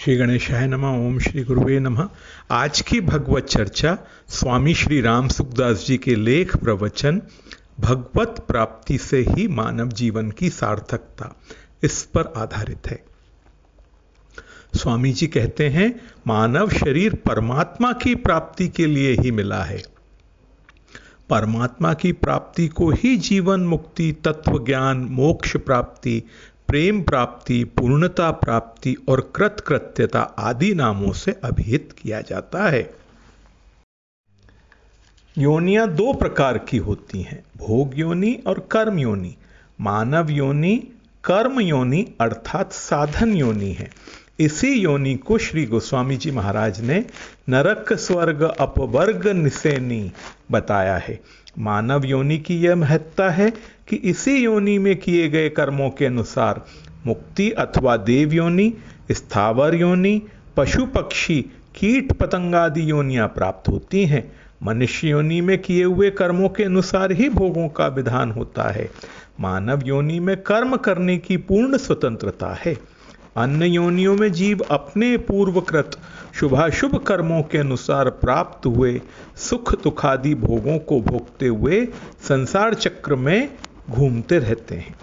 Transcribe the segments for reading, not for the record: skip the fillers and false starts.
श्री गणेशाय नमः। ओम श्री गुरुवे नमः। आज की भगवत चर्चा स्वामी श्री राम सुखदास जी के लेख प्रवचन भगवत प्राप्ति से ही मानव जीवन की सार्थकता, इस पर आधारित है। स्वामी जी कहते हैं, मानव शरीर परमात्मा की प्राप्ति के लिए ही मिला है। परमात्मा की प्राप्ति को ही जीवन मुक्ति, तत्व ज्ञान, मोक्ष प्राप्ति, प्रेम प्राप्ति, पूर्णता प्राप्ति और कृतकृत्यता आदि नामों से अभिहित किया जाता है। योनियां दो प्रकार की होती हैं, भोग योनि और कर्म योनि। मानव योनि कर्म योनि अर्थात साधन योनि है। इसी योनि को श्री गोस्वामी जी महाराज ने नरक स्वर्ग अपवर्ग निसेनी बताया है। मानव योनि की यह महत्ता है कि इसी योनि में किए गए कर्मों के अनुसार मुक्ति अथवा देव योनि, स्थावर योनि, पशु पक्षी, कीट पतंगादि योनियां प्राप्त होती हैं। मनुष्य योनि में किए हुए कर्मों के अनुसार ही भोगों का विधान होता है। मानव योनि में कर्म करने की पूर्ण स्वतंत्रता है। अन्य योनियों में जीव अपने पूर्वकृत शुभाशुभ कर्मों के अनुसार प्राप्त हुए सुख दुखादि भोगों को भोगते हुए संसार चक्र में घूमते रहते हैं।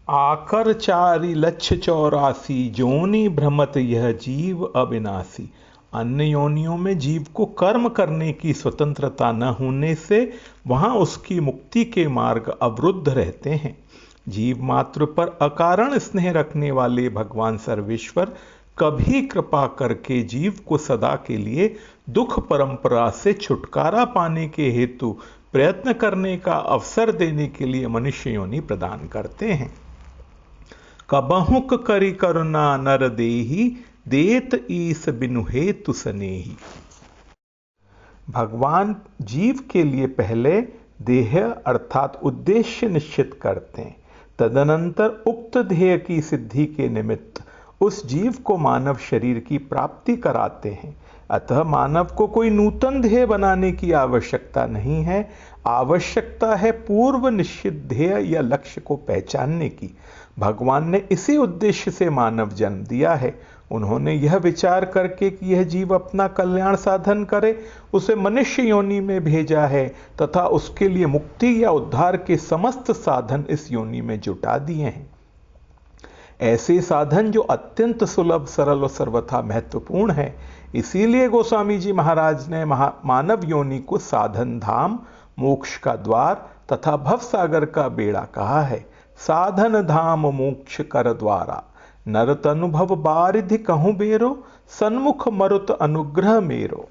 आकर 4,84,00,000 जोनि भ्रमत यह जीव अविनाशी। अन्य योनियों में जीव को कर्म करने की स्वतंत्रता न होने से वहां उसकी मुक्ति के मार्ग अवरुद्ध रहते हैं। जीव मात्र पर अकारण स्नेह रखने वाले भगवान सर्वेश्वर कभी कृपा करके जीव को सदा के लिए दुख परंपरा से छुटकारा पाने के हेतु प्रयत्न करने का अवसर देने के लिए मनुष्य योनि प्रदान करते हैं। कबहुक करि करुणा नर देहि, देत ईस बिनु हेतु सनेही। भगवान जीव के लिए पहले देह अर्थात उद्देश्य निश्चित करते हैं, तदनंतर उक्त ध्येय की सिद्धि के निमित्त उस जीव को मानव शरीर की प्राप्ति कराते हैं। अतः मानव को कोई नूतन ध्येय बनाने की आवश्यकता नहीं है। आवश्यकता है पूर्व निश्चित ध्येय या लक्ष्य को पहचानने की। भगवान ने इसी उद्देश्य से मानव जन्म दिया है। उन्होंने यह विचार करके कि यह जीव अपना कल्याण साधन करे, उसे मनुष्य योनि में भेजा है तथा उसके लिए मुक्ति या उद्धार के समस्त साधन इस योनि में जुटा दिए हैं। ऐसे साधन जो अत्यंत सुलभ, सरल और सर्वथा महत्वपूर्ण है। इसीलिए गोस्वामी जी महाराज ने मानव योनि को साधन धाम, मोक्ष का द्वार तथा भवसागर का बेड़ा कहा है। साधन धाम मोक्ष कर द्वारा, नरत अनुभव बारिधि कहूं बेरो, सन्मुख मरुत अनुग्रह मेरो।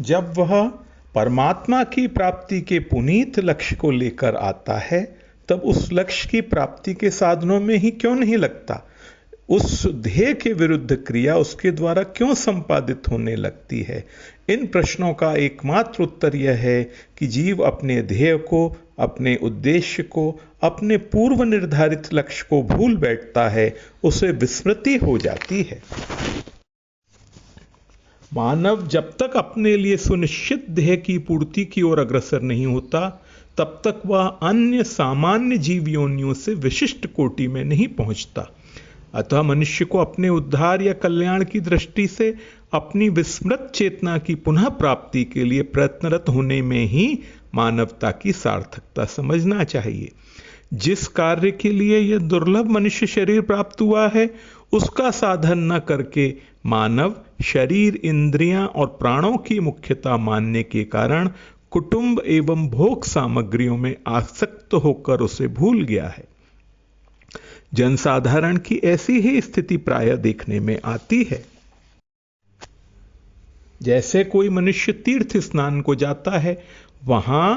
जब वह परमात्मा की प्राप्ति के पुनीत लक्ष्य को लेकर आता है, तब उस लक्ष्य की प्राप्ति के साधनों में ही क्यों नहीं लगता? उस ध्येय के विरुद्ध क्रिया उसके द्वारा क्यों संपादित होने लगती है? इन प्रश्नों का एकमात्र उत्तर यह है कि जीव अपने ध्येय को, अपने उद्देश्य को, अपने पूर्व निर्धारित लक्ष्य को भूल बैठता है, उसे विस्मृति हो जाती है। मानव जब तक अपने लिए सुनिश्चित ध्येय की पूर्ति की ओर अग्रसर नहीं होता, तब तक वह अन्य सामान्य जीव योनियों से विशिष्ट कोटि में नहीं पहुंचता। अतः मनुष्य को अपने उद्धार या कल्याण की दृष्टि से अपनी विस्मृत चेतना की पुनः प्राप्ति के लिए प्रयत्नरत होने में ही मानवता की सार्थकता समझना चाहिए। जिस कार्य के लिए यह दुर्लभ मनुष्य शरीर प्राप्त हुआ है, उसका साधन न करके मानव शरीर, इंद्रियां और प्राणों की मुख्यता मानने के कारण कुटुंब एवं भोग सामग्रियों में आसक्त होकर उसे भूल गया है। जनसाधारण की ऐसी ही स्थिति प्रायः देखने में आती है। जैसे कोई मनुष्य तीर्थ स्नान को जाता है, वहां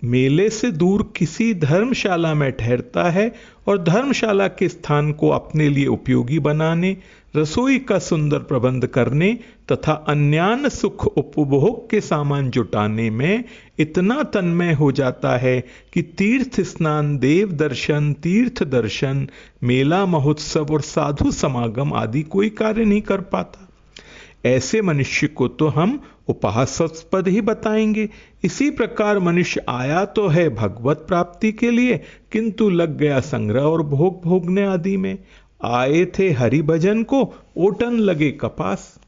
मेले से दूर किसी धर्मशाला में ठहरता है और धर्मशाला के स्थान को अपने लिए उपयोगी बनाने, रसोई का सुंदर प्रबंध करने तथा अन्यान्य सुख उपभोग के सामान जुटाने में इतना तन्मय हो जाता है कि तीर्थ स्नान, देव दर्शन, तीर्थ दर्शन, मेला महोत्सव और साधु समागम आदि कोई कार्य नहीं कर पाता। ऐसे मनुष्य को तो हम उपहासास्पद ही बताएंगे। इसी प्रकार मनुष्य आया तो है भगवत प्राप्ति के लिए, किंतु लग गया संग्रह और भोग भोगने आदि में। आए थे हरि भजन को, ओटन लगे कपास।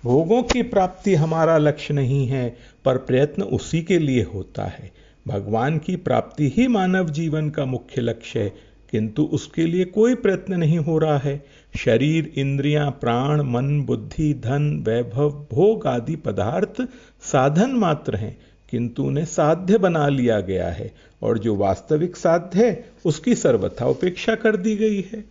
भोगों की प्राप्ति हमारा लक्ष्य नहीं है, पर प्रयत्न उसी के लिए होता है। भगवान की प्राप्ति ही मानव जीवन का मुख्य लक्ष्य है, किंतु उसके लिए कोई प्रयत्न नहीं हो रहा है। शरीर, इंद्रियां, प्राण, मन, बुद्धि, धन, वैभव, भोग आदि पदार्थ साधन मात्र हैं, किंतु उन्हें साध्य बना लिया गया है, और जो वास्तविक साध्य है उसकी सर्वथा उपेक्षा कर दी गई है।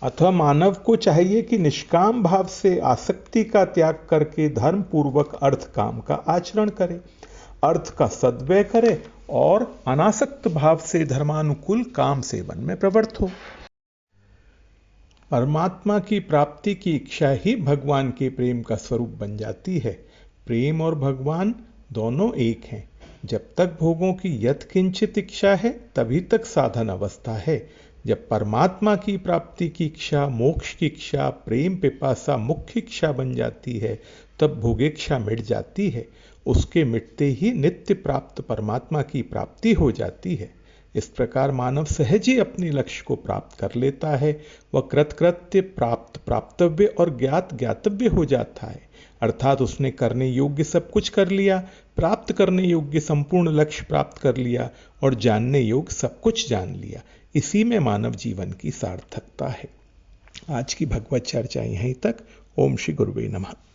अथवा मानव को चाहिए कि निष्काम भाव से आसक्ति का त्याग करके धर्म पूर्वक अर्थ काम का आचरण करे, अर्थ का सद्व्यय करे और अनासक्त भाव से धर्मानुकूल काम सेवन में प्रवृत्त हो। परमात्मा की प्राप्ति की इच्छा ही भगवान के प्रेम का स्वरूप बन जाती है। प्रेम और भगवान दोनों एक हैं। जब तक भोगों की यत्किंचित इच्छा है तभी तक साधन अवस्था है। जब परमात्मा की प्राप्ति की इच्छा, मोक्ष की इच्छा, प्रेम पिपासा मुख्य इच्छा बन जाती है, तब भोगेच्छा मिट जाती है। उसके मिटते ही नित्य प्राप्त परमात्मा की प्राप्ति हो जाती है। इस प्रकार मानव सहज ही अपने लक्ष्य को प्राप्त कर लेता है। वह कृतकृत्य, प्राप्त प्राप्तव्य और ज्ञात ज्ञातव्य हो जाता है। अर्थात उसने करने योग्य सब कुछ कर लिया, प्राप्त करने योग्य संपूर्ण लक्ष्य प्राप्त कर लिया और जानने योग्य सब कुछ जान लिया। इसी में मानव जीवन की सार्थकता है। आज की भगवत चर्चा यहीं तक। ओम श्री गुरुवे नमः।